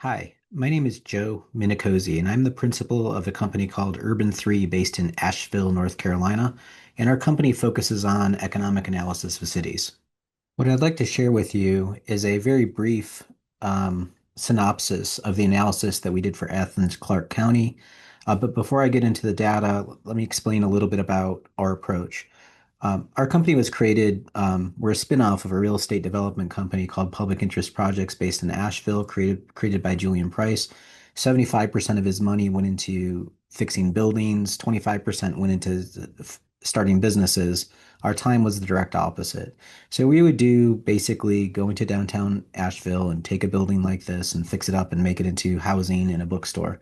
Hi, my name is Joe Minicozy, and I'm the principal of a company called Urban3 based in Asheville, North Carolina, and our company focuses on economic analysis of cities. What I'd like to share with you is a very brief synopsis of the analysis that we did for Athens-Clarke County. But before I get into the data, let me explain a little bit about our approach. Our company was created, we're a spinoff of a real estate development company called Public Interest Projects based in Asheville, created by Julian Price. 75% of his money went into fixing buildings, 25% went into starting businesses. Our time was the direct opposite. So we would do basically go into downtown Asheville and take a building like this and fix it up and make it into housing and a bookstore.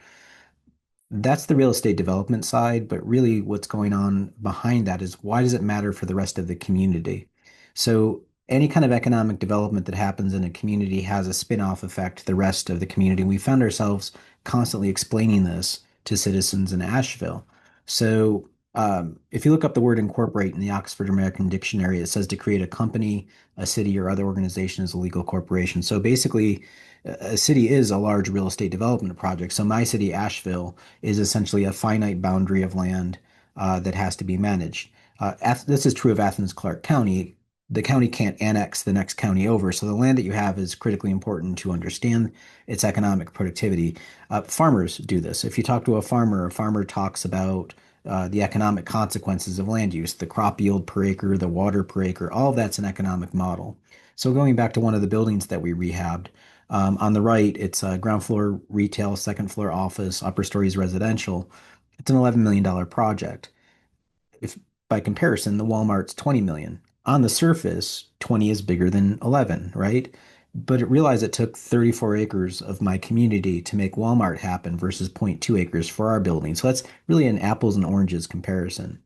That's the real estate development side, but really what's going on behind that is why does it matter for the rest of the community? So any kind of economic development that happens in a community has a spin-off effect to the rest of the community. We found ourselves constantly explaining this to citizens in Asheville. So if you look up the word incorporate in the Oxford American Dictionary, it says to create a company, a city, or other organization as a legal corporation. So basically, a city is a large real estate development project. So my city, Asheville, is essentially a finite boundary of land that has to be managed. This is true of Athens-Clarke County. The county can't annex the next county over, so the land that you have is critically important to understand its economic productivity. Farmers do this. If you talk to a farmer talks about the economic consequences of land use, the crop yield per acre, the water per acre, all of that's an economic model. So going back to one of the buildings that we rehabbed, on the right, it's a ground floor retail, second floor office, upper stories residential. It's an $11 million project. If by comparison, the Walmart's 20 million. On the surface, 20 is bigger than 11, right? But it realized it took 34 acres of my community to make Walmart happen versus zero point 0.2 acres for our building. So that's really an apples and oranges comparison.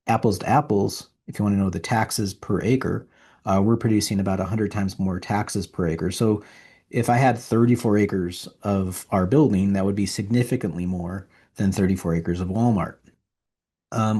Apples to apples, if you want to know the taxes per acre, we're producing about 100 times more taxes per acre. So if I had 34 acres of our building, that would be significantly more than 34 acres of Walmart.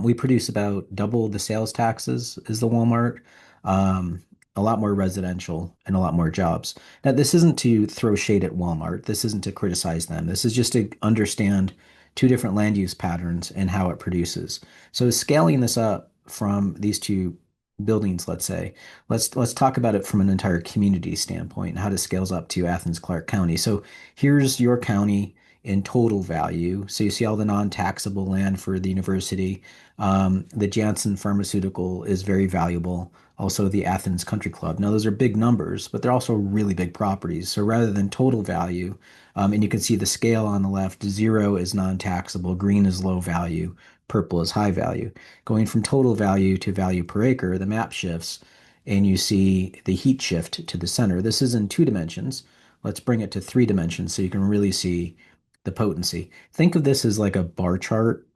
We produce about double the sales taxes as the Walmart, um, a lot more residential and a lot more jobs. Now, this isn't to throw shade at Walmart. This isn't to criticize them. This is just to understand two different land use patterns and how it produces. So scaling this up from these two buildings, let's say, let's talk about it from an entire community standpoint and how this scales up to Athens-Clarke County. So here's your county in total value. So you see all the non-taxable land for the university. The Janssen Pharmaceutical is very valuable. Also, the Athens Country Club. Now, those are big numbers, but they're also really big properties. So rather than total value, and you can see the scale on the left, 0 is non-taxable, green is low value, purple is high value. Going from total value to value per acre, the map shifts, and you see the heat shift to the center. This is in 2 dimensions. Let's bring it to 3 dimensions so you can really see the potency. Think of this as like a bar chart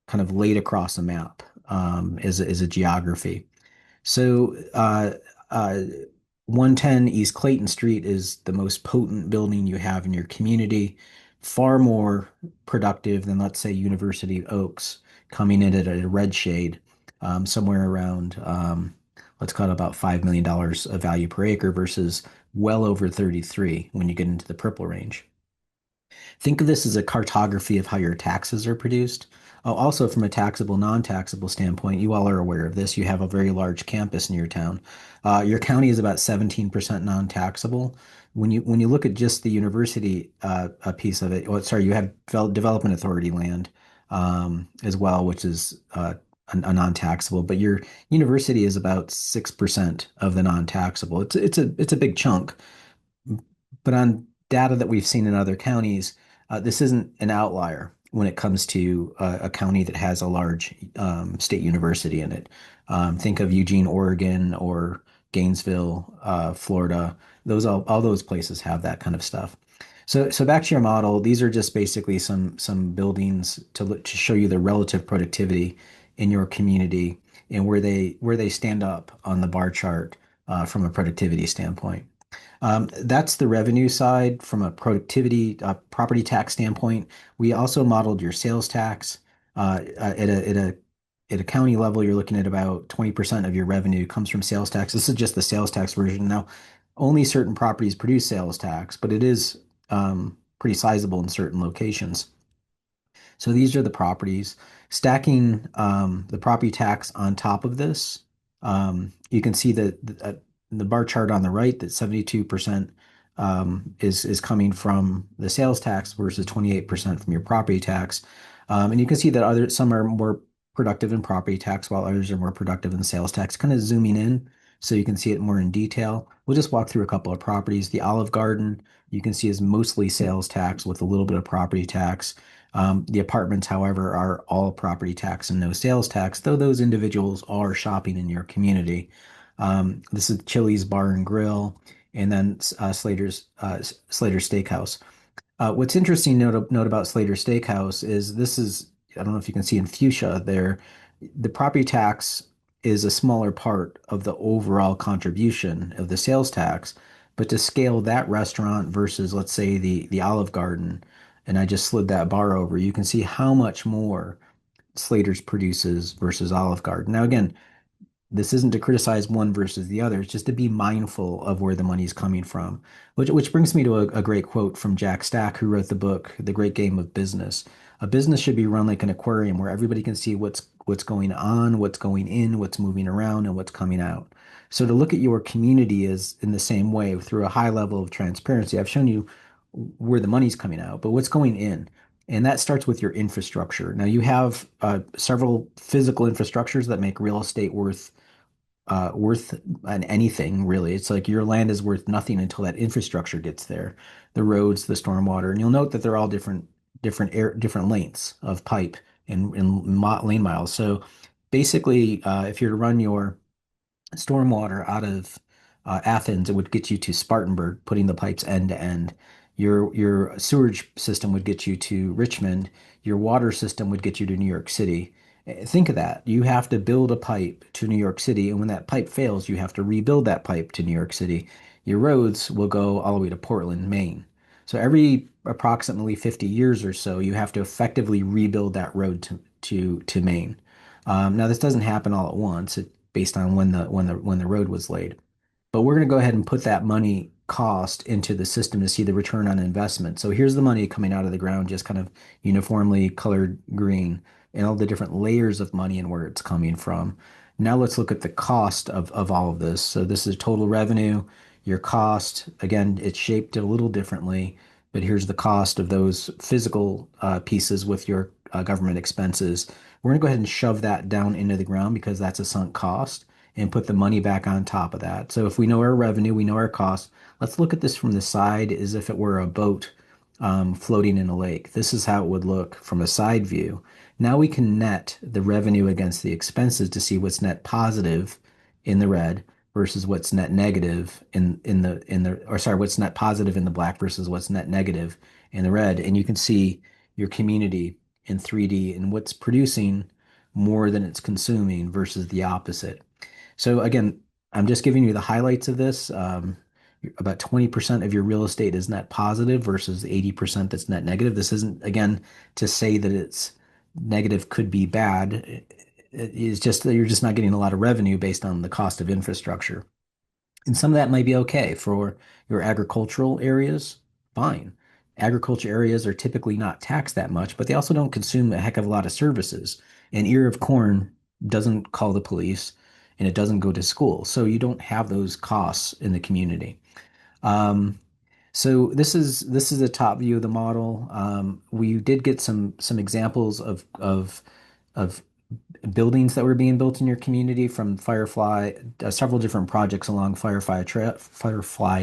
kind of laid across a map as a geography. So 110 East Clayton Street is the most potent building you have in your community, far more productive than, let's say, University Oaks, coming in at a red shade, somewhere around, let's call it about $5 million of value per acre versus well over 33 when you get into the purple range. Think of this as a cartography of how your taxes are produced. Oh, also, from a taxable, non-taxable standpoint, you all are aware of this. You have a very large campus in your town. Your county is about 17% non-taxable. When you look at just the university a piece of it, oh, sorry, you have development authority land as well, which is a non-taxable. But your university is about 6% of the non-taxable. It's a big chunk. But on data that we've seen in other counties, this isn't an outlier when it comes to a county that has a large state university in it. Think of Eugene, Oregon, or Gainesville, Florida. All those places have that kind of stuff. So back to your model, these are just basically some buildings to show you the relative productivity in your community and where they stand up on the bar chart from a productivity standpoint. That's the revenue side from a productivity, property tax standpoint. We also modeled your sales tax. At a county level, you're looking at about 20% of your revenue comes from sales tax. This is just the sales tax version. Now, only certain properties produce sales tax, but it is pretty sizable in certain locations. So these are the properties. Stacking the property tax on top of this, you can see that the bar chart on the right that 72% is coming from the sales tax versus 28% from your property tax. And you can see that some are more productive in property tax while others are more productive in sales tax. Kind of zooming in so you can see it more in detail. We'll just walk through a couple of properties. The Olive Garden, you can see is mostly sales tax with a little bit of property tax. The apartments, however, are all property tax and no sales tax, though those individuals are shopping in your community. This is Chili's Bar and Grill, and then Slater's Steakhouse. What's interesting note about Slater Steakhouse is this is, I don't know if you can see in fuchsia there, the property tax is a smaller part of the overall contribution of the sales tax. But to scale that restaurant versus, let's say, the Olive Garden, and I just slid that bar over, you can see how much more Slater's produces versus Olive Garden. Now, again, this isn't to criticize one versus the other. It's just to be mindful of where the money's coming from. Which brings me to a great quote from Jack Stack, who wrote the book, The Great Game of Business. A business should be run like an aquarium where everybody can see what's going on, what's going in, what's moving around, and what's coming out. So to look at your community is in the same way through a high level of transparency. I've shown you where the money's coming out, but what's going in. And that starts with your infrastructure. Now you have several physical infrastructures that make real estate worth anything really. It's like your land is worth nothing until that infrastructure gets there, the roads, the stormwater, and you'll note that they're all different lengths of pipe and lane miles. So basically, if you're to run your stormwater out of Athens, it would get you to Spartanburg, putting the pipes end to end. Your sewage system would get you to Richmond. Your water system would get you to New York City. Think of that. You have to build a pipe to New York City, and when that pipe fails, you have to rebuild that pipe to New York City. Your roads will go all the way to Portland, Maine. So every approximately 50 years or so, you have to effectively rebuild that road to Maine. Now, this doesn't happen all at once. It based on when the road was laid. But we're going to go ahead and put that money cost into the system to see the return on investment. So here's the money coming out of the ground, just kind of uniformly colored green, and all the different layers of money and where it's coming from. Now let's look at the cost of all of this. So this is total revenue, your cost. Again, it's shaped a little differently, but here's the cost of those physical pieces with your government expenses. We're going to go ahead and shove that down into the ground because that's a sunk cost and put the money back on top of that. So if we know our revenue, we know our costs. Let's look at this from the side as if it were a boat floating in a lake. This is how it would look from a side view. Now we can net the revenue against the expenses to see what's net positive in the red versus what's net negative what's net positive in the black versus what's net negative in the red. And you can see your community in 3D and what's producing more than it's consuming versus the opposite. So again, I'm just giving you the highlights of this. About 20% of your real estate is net positive versus 80% that's net negative. This isn't, again, to say that it's negative could be bad. It's just that you're just not getting a lot of revenue based on the cost of infrastructure. And some of that might be okay for your agricultural areas. Fine. Agriculture areas are typically not taxed that much, but they also don't consume a heck of a lot of services. An ear of corn doesn't call the police and it doesn't go to school. So you don't have those costs in the community. Um, so this is a top view of the model. We did get some examples of buildings that were being built in your community from Firefly, several different projects along Firefly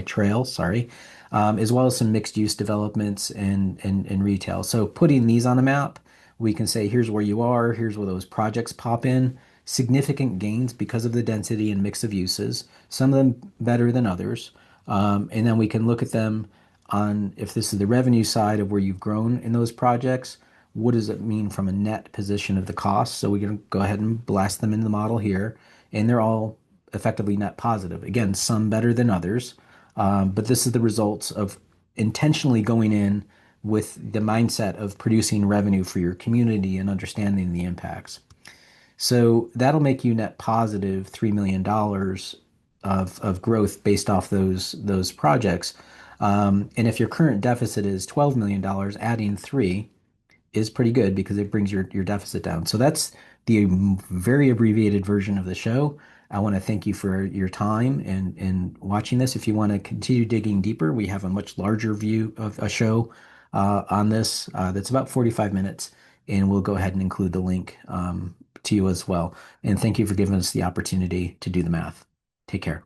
Trail, sorry, as well as some mixed use developments and retail. So putting these on a map, we can say here's where you are, here's where those projects pop in. Significant gains because of the density and mix of uses, some of them better than others. And then we can look at them on if this is the revenue side of where you've grown in those projects, what does it mean from a net position of the cost? So we're going to go ahead and blast them in the model here, and they're all effectively net positive. Again, some better than others, but this is the results of intentionally going in with the mindset of producing revenue for your community and understanding the impacts. So that'll make you net positive $3 million of growth based off those projects. And if your current deficit is $12 million, adding three is pretty good because it brings your deficit down. So that's the very abbreviated version of the show. I want to thank you for your time and watching this. If you want to continue digging deeper, we have a much larger view of a show on this that's about 45 minutes, and we'll go ahead and include the link to you as well. And thank you for giving us the opportunity to do the math. Take care.